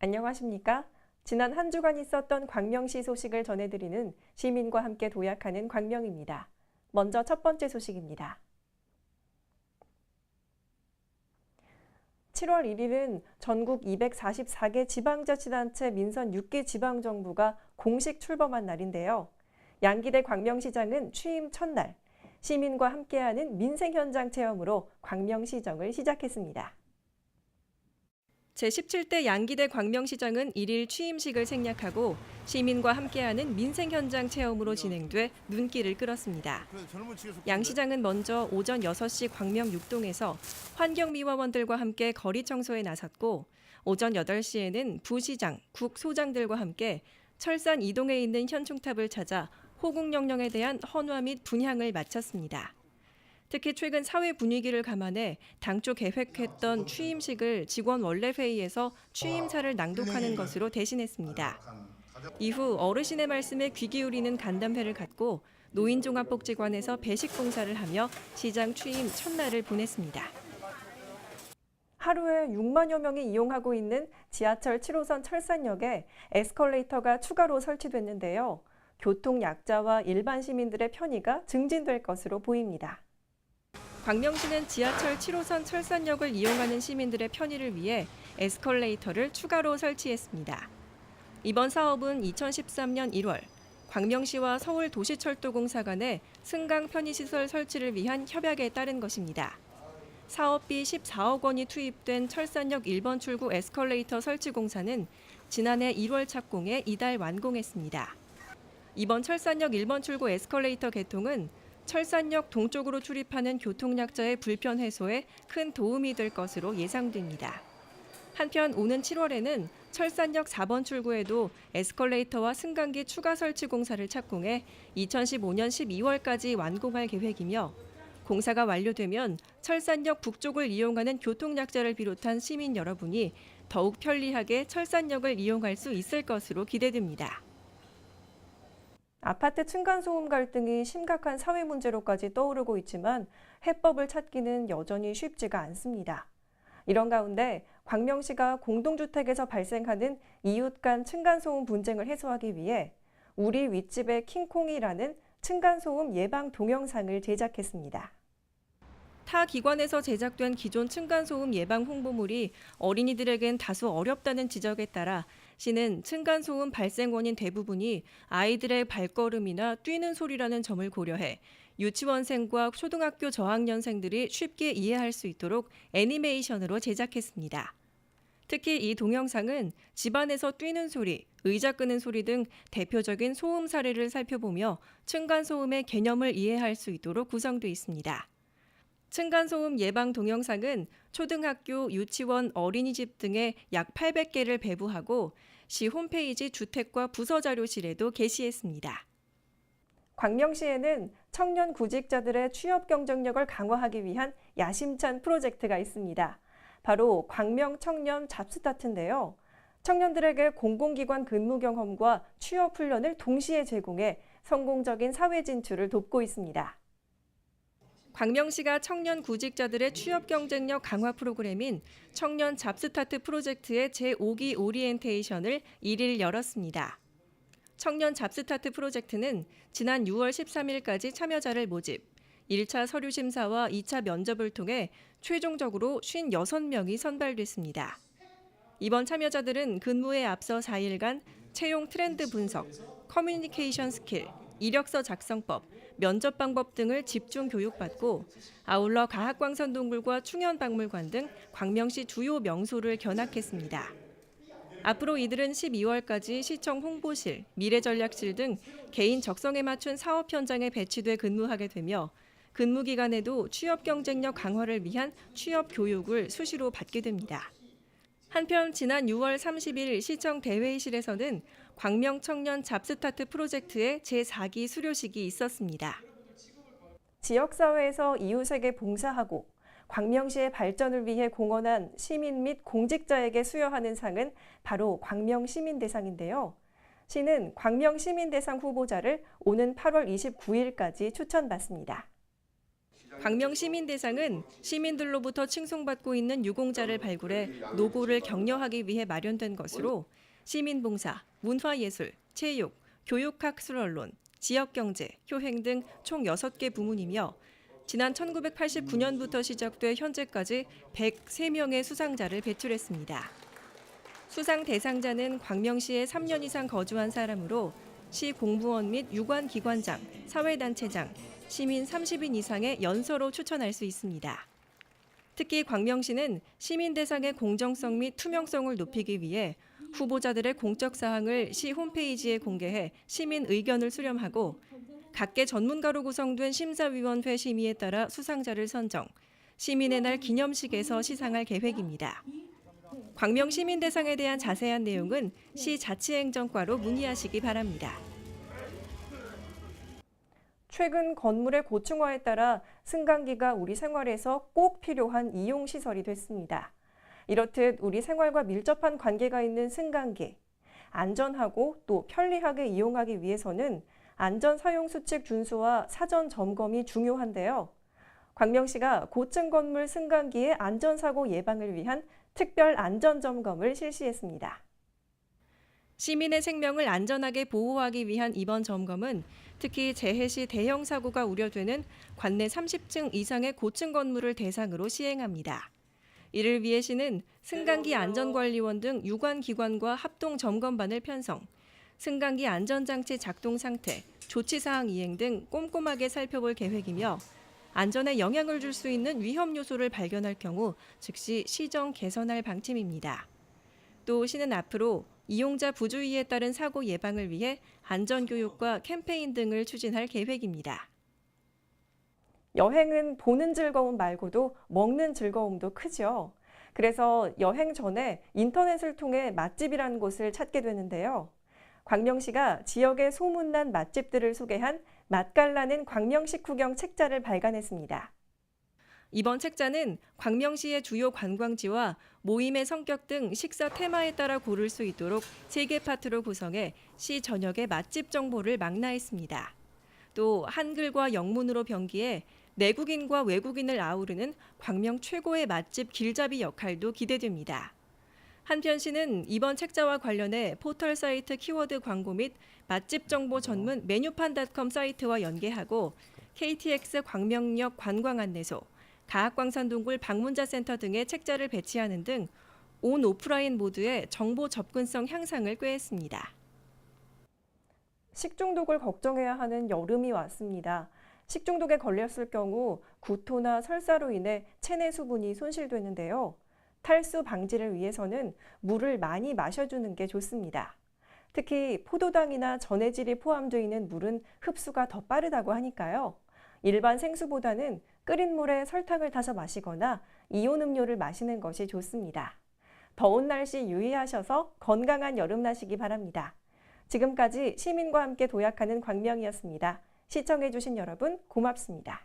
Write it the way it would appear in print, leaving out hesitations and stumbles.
안녕하십니까? 지난 한 주간 있었던 광명시 소식을 전해드리는 시민과 함께 도약하는 광명입니다. 먼저 첫 번째 소식입니다. 7월 1일은 전국 244개 지방자치단체 민선 6개 지방정부가 공식 출범한 날인데요. 양기대 광명시장은 취임 첫날, 시민과 함께하는 민생 현장 체험으로 광명시정을 시작했습니다. 제17대 양기대 광명시장은 1일 취임식을 생략하고 시민과 함께하는 민생 현장 체험으로 진행돼 눈길을 끌었습니다. 양 시장은 먼저 오전 6시 광명 6동에서 환경미화원들과 함께 거리 청소에 나섰고 오전 8시에는 부시장, 국소장들과 함께 철산 2동에 있는 현충탑을 찾아 호국영령에 대한 헌화 및 분향을 마쳤습니다. 특히 최근 사회 분위기를 감안해 당초 계획했던 취임식을 직원 원래회의에서 취임사를 낭독하는 것으로 대신했습니다. 이후 어르신의 말씀에 귀 기울이는 간담회를 갖고 노인종합복지관에서 배식 봉사를 하며 시장 취임 첫날을 보냈습니다. 하루에 6만여 명이 이용하고 있는 지하철 7호선 철산역에 에스컬레이터가 추가로 설치됐는데요. 교통약자와 일반 시민들의 편의가 증진될 것으로 보입니다. 광명시는 지하철 7호선 철산역을 이용하는 시민들의 편의를 위해 에스컬레이터를 추가로 설치했습니다. 이번 사업은 2013년 1월 광명시와 서울도시철도공사 간의 승강 편의시설 설치를 위한 협약에 따른 것입니다. 사업비 14억 원이 투입된 철산역 1번 출구 에스컬레이터 설치 공사는 지난해 1월 착공해 이달 완공했습니다. 이번 철산역 1번 출구 에스컬레이터 개통은 철산역 동쪽으로 출입하는 교통약자의 불편 해소에 큰 도움이 될 것으로 예상됩니다. 한편 오는 7월에는 철산역 4번 출구에도 에스컬레이터와 승강기 추가 설치 공사를 착공해 2015년 12월까지 완공할 계획이며 공사가 완료되면 철산역 북쪽을 이용하는 교통약자를 비롯한 시민 여러분이 더욱 편리하게 철산역을 이용할 수 있을 것으로 기대됩니다. 아파트 층간소음 갈등이 심각한 사회 문제로까지 떠오르고 있지만 해법을 찾기는 여전히 쉽지가 않습니다. 이런 가운데 광명시가 공동주택에서 발생하는 이웃 간 층간소음 분쟁을 해소하기 위해 우리 윗집의 킹콩이라는 층간소음 예방 동영상을 제작했습니다. 타 기관에서 제작된 기존 층간소음 예방 홍보물이 어린이들에겐 다소 어렵다는 지적에 따라 시는 층간소음 발생 원인 대부분이 아이들의 발걸음이나 뛰는 소리라는 점을 고려해 유치원생과 초등학교 저학년생들이 쉽게 이해할 수 있도록 애니메이션으로 제작했습니다. 특히 이 동영상은 집안에서 뛰는 소리, 의자 끄는 소리 등 대표적인 소음 사례를 살펴보며 층간소음의 개념을 이해할 수 있도록 구성되어 있습니다. 층간소음 예방 동영상은 초등학교, 유치원, 어린이집 등에 약 800개를 배부하고 시 홈페이지 주택과 부서자료실에도 게시했습니다. 광명시에는 청년 구직자들의 취업 경쟁력을 강화하기 위한 야심찬 프로젝트가 있습니다. 바로 광명 청년 잡스타트인데요. 청년들에게 공공기관 근무 경험과 취업 훈련을 동시에 제공해 성공적인 사회 진출을 돕고 있습니다. 광명시가 청년 구직자들의 취업 경쟁력 강화 프로그램인 청년 잡스타트 프로젝트의 제5기 오리엔테이션을 1일 열었습니다. 청년 잡스타트 프로젝트는 지난 6월 13일까지 참여자를 모집, 1차 서류 심사와 2차 면접을 통해 최종적으로 56명이 선발됐습니다. 이번 참여자들은 근무에 앞서 4일간 채용 트렌드 분석, 커뮤니케이션 스킬, 이력서 작성법, 면접 방법 등을 집중 교육받고 아울러 가학광선동굴과 충현박물관 등 광명시 주요 명소를 견학했습니다. 앞으로 이들은 12월까지 시청 홍보실, 미래전략실 등 개인 적성에 맞춘 사업 현장에 배치돼 근무하게 되며 근무 기간에도 취업 경쟁력 강화를 위한 취업 교육을 수시로 받게 됩니다. 한편 지난 6월 30일 시청 대회의실에서는 광명 청년 잡스타트 프로젝트의 제4기 수료식이 있었습니다. 지역사회에서 이웃에게 봉사하고 광명시의 발전을 위해 공헌한 시민 및 공직자에게 수여하는 상은 바로 광명시민대상인데요. 시는 광명시민대상 후보자를 오는 8월 29일까지 추천받습니다. 광명시민대상은 시민들로부터 칭송받고 있는 유공자를 발굴해 노고를 격려하기 위해 마련된 것으로 시민봉사, 문화예술, 체육, 교육학술언론, 지역경제, 효행 등 총 6개 부문이며 지난 1989년부터 시작돼 현재까지 103명의 수상자를 배출했습니다. 수상 대상자는 광명시에 3년 이상 거주한 사람으로 시 공무원 및 유관기관장, 사회단체장, 시민 30인 이상의 연서로 추천할 수 있습니다. 특히 광명시는 시민대상의 공정성 및 투명성을 높이기 위해 후보자들의 공적 사항을 시 홈페이지에 공개해 시민 의견을 수렴하고 각계 전문가로 구성된 심사위원회 심의에 따라 수상자를 선정, 시민의 날 기념식에서 시상할 계획입니다. 광명시민대상에 대한 자세한 내용은 시 자치행정과로 문의하시기 바랍니다. 최근 건물의 고층화에 따라 승강기가 우리 생활에서 꼭 필요한 이용시설이 됐습니다. 이렇듯 우리 생활과 밀접한 관계가 있는 승강기, 안전하고 또 편리하게 이용하기 위해서는 안전사용수칙 준수와 사전 점검이 중요한데요. 광명시가 고층 건물 승강기의 안전사고 예방을 위한 특별 안전점검을 실시했습니다. 시민의 생명을 안전하게 보호하기 위한 이번 점검은 특히 재해 시 대형 사고가 우려되는 관내 30층 이상의 고층 건물을 대상으로 시행합니다. 이를 위해 시는 승강기 안전관리원 등 유관기관과 합동점검반을 편성, 승강기 안전장치 작동 상태, 조치사항 이행 등 꼼꼼하게 살펴볼 계획이며 안전에 영향을 줄 수 있는 위험 요소를 발견할 경우 즉시 시정 개선할 방침입니다. 또 시는 앞으로 이용자 부주의에 따른 사고 예방을 위해 안전교육과 캠페인 등을 추진할 계획입니다. 여행은 보는 즐거움 말고도 먹는 즐거움도 크죠. 그래서 여행 전에 인터넷을 통해 맛집이라는 곳을 찾게 되는데요. 광명시가 지역의 소문난 맛집들을 소개한 맛깔나는 광명식후경 책자를 발간했습니다. 이번 책자는 광명시의 주요 관광지와 모임의 성격 등 식사 테마에 따라 고를 수 있도록 3개 파트로 구성해 시 전역의 맛집 정보를 망라했습니다. 또 한글과 영문으로 병기해 내국인과 외국인을 아우르는 광명 최고의 맛집 길잡이 역할도 기대됩니다. 한편 시는 이번 책자와 관련해 포털 사이트 키워드 광고 및 맛집 정보 전문 메뉴판.com 사이트와 연계하고 KTX 광명역 관광 안내소, 가학광산동굴 방문자 센터 등의 책자를 배치하는 등 온 오프라인 모두의 정보 접근성 향상을 꾀했습니다. 식중독을 걱정해야 하는 여름이 왔습니다. 식중독에 걸렸을 경우 구토나 설사로 인해 체내 수분이 손실되는데요. 탈수 방지를 위해서는 물을 많이 마셔주는 게 좋습니다. 특히 포도당이나 전해질이 포함되어 있는 물은 흡수가 더 빠르다고 하니까요. 일반 생수보다는 끓인 물에 설탕을 타서 마시거나 이온 음료를 마시는 것이 좋습니다. 더운 날씨 유의하셔서 건강한 여름 나시기 바랍니다. 지금까지 시민과 함께 도약하는 광명이었습니다. 시청해주신 여러분 고맙습니다.